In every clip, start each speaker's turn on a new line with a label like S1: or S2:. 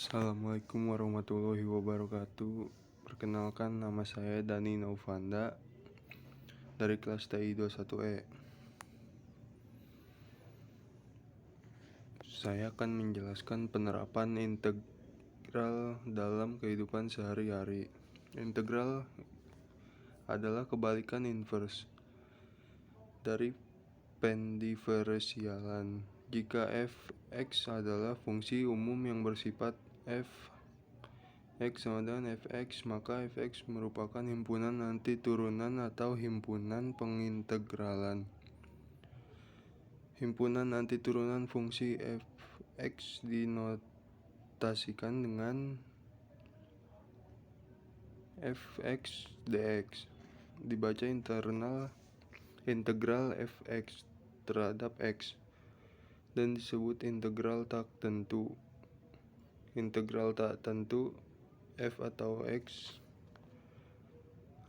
S1: Assalamualaikum warahmatullahi wabarakatuh. Perkenalkan, nama saya Dani Naufanda dari kelas TI 21E. Saya akan menjelaskan penerapan integral dalam kehidupan sehari-hari. Integral adalah kebalikan inverse dari pendiferensialan. Jika f(x) adalah fungsi umum yang bersifat f(x) sama dengan fx, maka fx merupakan himpunan nanti turunan atau himpunan pengintegralan. Himpunan nanti turunan fungsi fx dinotasikan dengan fx dx. Dibaca integral fx terhadap x dan disebut integral tak tentu. Integral tak tentu f atau x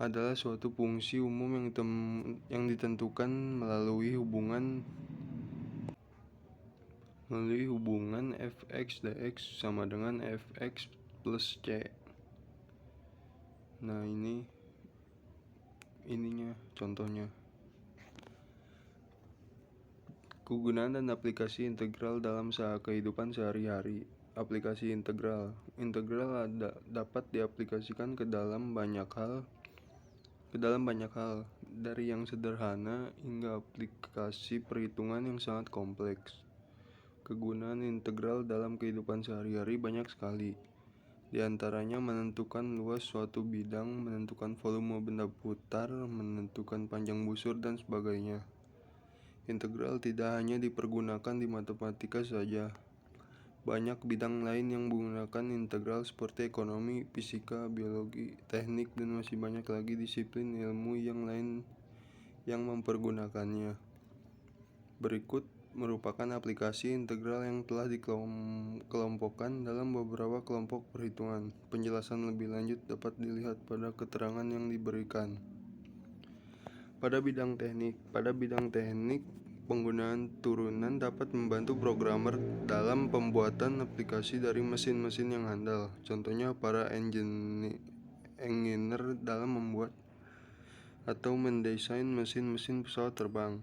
S1: adalah suatu fungsi umum yang ditentukan melalui hubungan fx dx sama dengan fx plus c. Nah, ininya contohnya. Kegunaan dan aplikasi integral dalam kehidupan sehari-hari. Aplikasi integral dapat diaplikasikan ke dalam banyak hal, dari yang sederhana hingga aplikasi perhitungan yang sangat kompleks. Kegunaan integral dalam kehidupan sehari-hari banyak sekali. Di antaranya menentukan luas suatu bidang, menentukan volume benda putar, menentukan panjang busur, dan sebagainya. Integral tidak hanya dipergunakan di matematika saja. Banyak bidang lain yang menggunakan integral seperti ekonomi, fisika, biologi, teknik, dan masih banyak lagi disiplin ilmu yang lain yang mempergunakannya. Berikut merupakan aplikasi integral yang telah dikelompokkan dalam beberapa kelompok perhitungan. Penjelasan lebih lanjut dapat dilihat pada keterangan yang diberikan. Pada bidang teknik, penggunaan turunan dapat membantu programmer dalam pembuatan aplikasi dari mesin-mesin yang handal. Contohnya para engineer dalam membuat atau mendesain mesin-mesin pesawat terbang.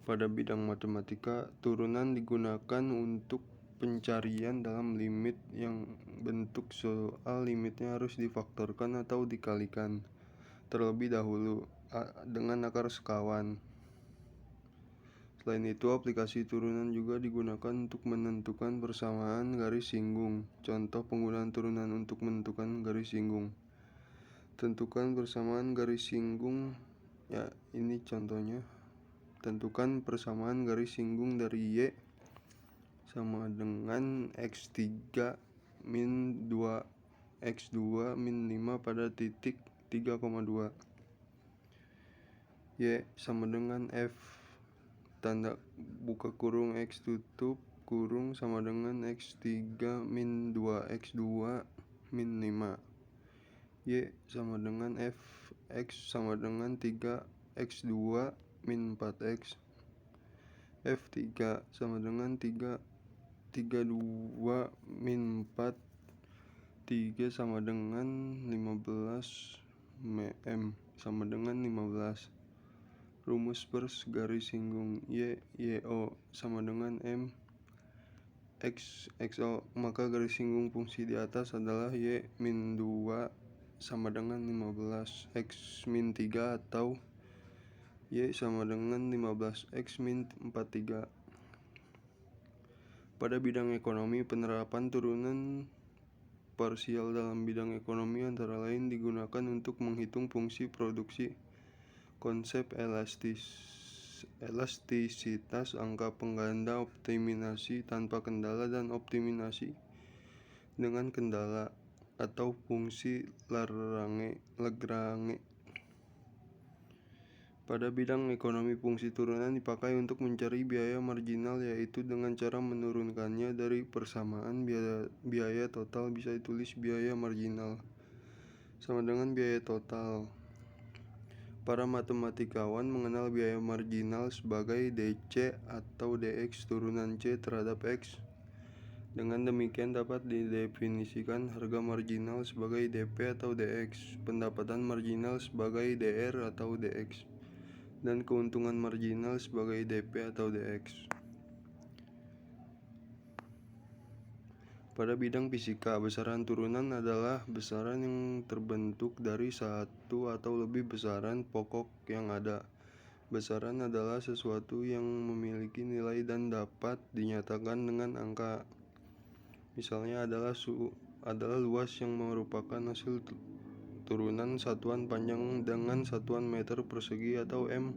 S1: Pada bidang matematika, turunan digunakan untuk pencarian dalam limit yang bentuk soal limitnya harus difaktorkan atau dikalikan terlebih dahulu dengan akar sekawan. Selain itu, aplikasi turunan juga digunakan untuk menentukan persamaan garis singgung. Contoh penggunaan turunan untuk menentukan garis singgung. Tentukan persamaan garis singgung, ya ini contohnya. Tentukan persamaan garis singgung dari y sama dengan x3 min 2x2 min 5 pada titik 3,2. Y sama dengan f tanda buka kurung x tutup kurung sama dengan x3 min 2x2 min 5. Y sama dengan f x sama dengan 3x2 min 4x. F3 sama dengan 32 min 4. 3 sama dengan 15 mm sama dengan 15. Rumus pers garis singgung yo sama dengan m x xo, maka garis singgung fungsi di atas adalah y min 2 sama dengan 15 x min 3 atau y sama dengan 15 x min 43. Pada bidang ekonomi, penerapan turunan parsial dalam bidang ekonomi antara lain digunakan untuk menghitung fungsi produksi. Konsep elastisitas, angka pengganda, optimasi tanpa kendala, dan optimasi dengan kendala atau fungsi Lagrange. Pada bidang ekonomi, fungsi turunan dipakai untuk mencari biaya marginal, yaitu dengan cara menurunkannya dari persamaan biaya total bisa ditulis biaya marginal sama dengan biaya total. Para matematikawan mengenal biaya marginal sebagai dc atau dx turunan c terhadap x. Dengan demikian dapat didefinisikan harga marginal sebagai DP atau DX, pendapatan marginal sebagai DR atau DX, dan keuntungan marginal sebagai DP atau DX. Pada bidang fisika, besaran turunan adalah besaran yang terbentuk dari satu atau lebih besaran pokok yang ada. Besaran adalah sesuatu yang memiliki nilai dan dapat dinyatakan dengan angka. Misalnya adalah luas yang merupakan hasil turunan satuan panjang dengan satuan meter persegi atau M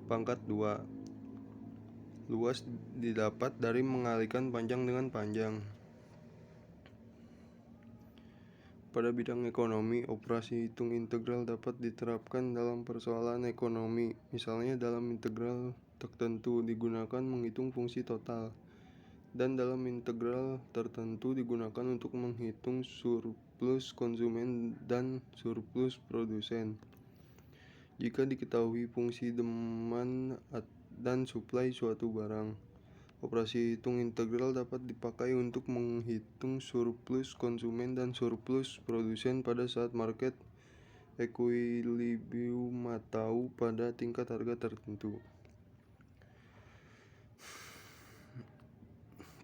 S1: pangkat 2. Luas didapat dari mengalikan panjang dengan panjang. Pada bidang ekonomi, operasi hitung integral dapat diterapkan dalam persoalan ekonomi. Misalnya dalam integral tertentu digunakan menghitung fungsi total, dan dalam integral tertentu digunakan untuk menghitung surplus konsumen dan surplus produsen. Jika diketahui fungsi demand dan supply suatu barang, operasi hitung integral dapat dipakai untuk menghitung surplus konsumen dan surplus produsen pada saat market equilibrium atau pada tingkat harga tertentu.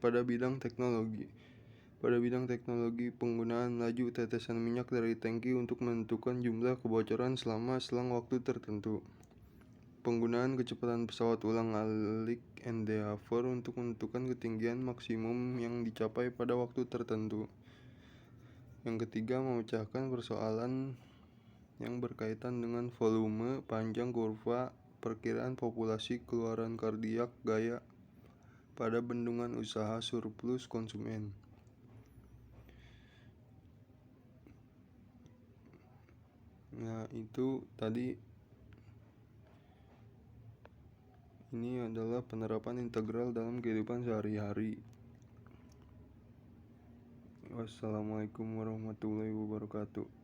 S1: Pada bidang teknologi, penggunaan laju tetesan minyak dari tangki untuk menentukan jumlah kebocoran selama selang waktu tertentu. Penggunaan kecepatan pesawat ulang-alik Endeavour untuk menentukan ketinggian maksimum yang dicapai pada waktu tertentu. Yang ketiga, memecahkan persoalan yang berkaitan dengan volume, panjang kurva, perkiraan populasi, keluaran kardiak, gaya pada bendungan usaha surplus konsumen. Nah, itu tadi ini adalah penerapan integral dalam kehidupan sehari-hari. Wassalamualaikum warahmatullahi wabarakatuh.